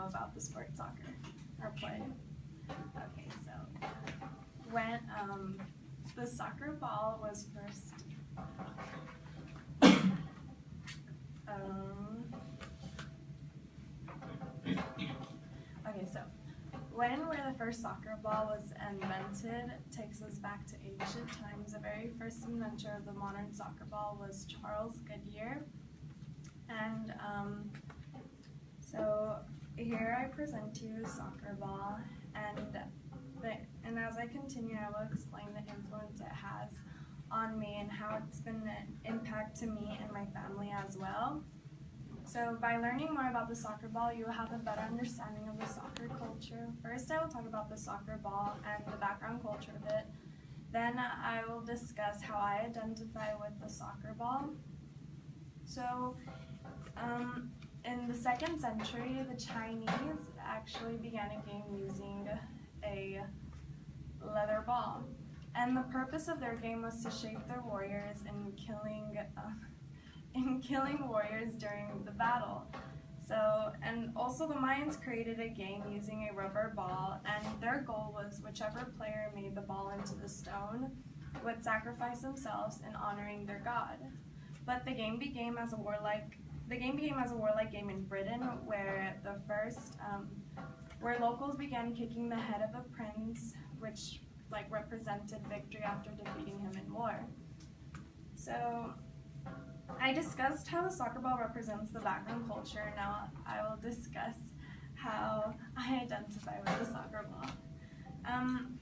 about the sport soccer or play? Okay, so when the soccer ball was first okay, so where the first soccer ball was invented takes us back to ancient times. The very first inventor of the modern soccer ball was Charles Goodyear. And so here I present to you the soccer ball, and as I continue, I will explain the influence it has on me and how it's been an impact to me and my family as well. So by learning more about the soccer ball, you will have a better understanding of the soccer culture. First, I will talk about the soccer ball and the background culture of it. Then I will discuss how I identify with the soccer ball. So in the 2nd century, the Chinese actually began a game using a leather ball. And the purpose of their game was to shape their warriors in killing warriors during the battle. So, and also the Mayans created a game using a rubber ball, and their goal was whichever player made the ball into the stone would sacrifice themselves in honoring their god. But the game became as a warlike game in Britain, where where locals began kicking the head of a prince, which represented victory after defeating him in war. So I discussed how the soccer ball represents the background culture. Now I will discuss how I identify with the soccer ball.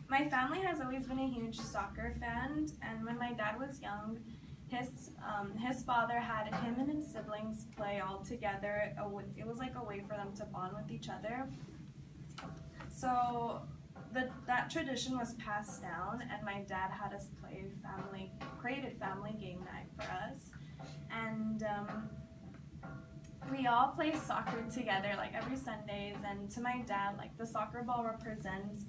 My family has always been a huge soccer fan, and when my dad was young, his father had him and his siblings play all together. It was like a way for them to bond with each other. So that tradition was passed down, and my dad had us created family game night for us. And we all play soccer together every Sundays, and to my dad, the soccer ball represents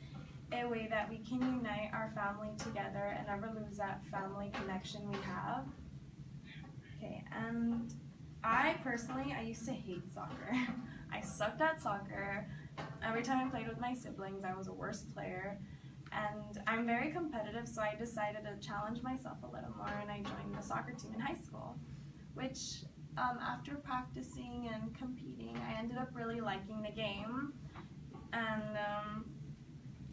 a way that we can unite our family together and never lose that family connection we have. Okay, and I used to hate soccer. I sucked at soccer. Every time I played with my siblings, I was a worse player. And I'm very competitive, so I decided to challenge myself a little more, and I joined the soccer team in high school, which after practicing and competing, I ended up really liking the game. And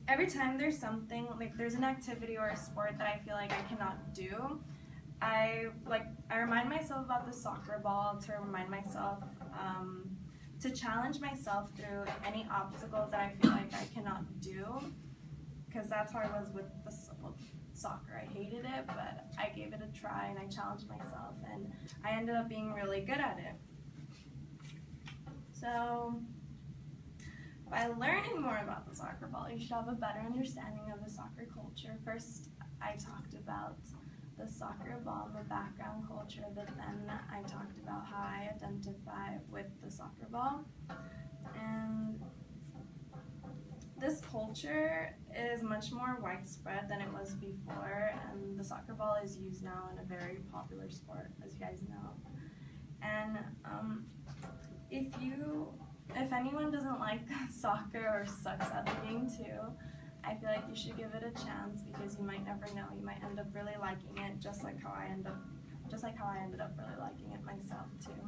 every time there's something, there's an activity or a sport that I feel like I cannot do, I remind myself about the soccer ball to remind myself to challenge myself through any obstacles that I feel like I cannot do, because that's how I was with soccer. I hated it, but I gave it a try and I challenged myself, and I ended up being really good at it. So by learning more about the soccer ball, you should have a better understanding of the soccer culture. First, I talked about the soccer ball and the background culture, but then I talked about how I identify with the soccer ball. And this culture is much more widespread than it was before, and the soccer ball is used now in a very popular sport, as you guys know. And if anyone doesn't like soccer or sucks at the game too, I feel like you should give it a chance, because you might never know. You might end up really liking it, just like how I ended up really liking it myself too.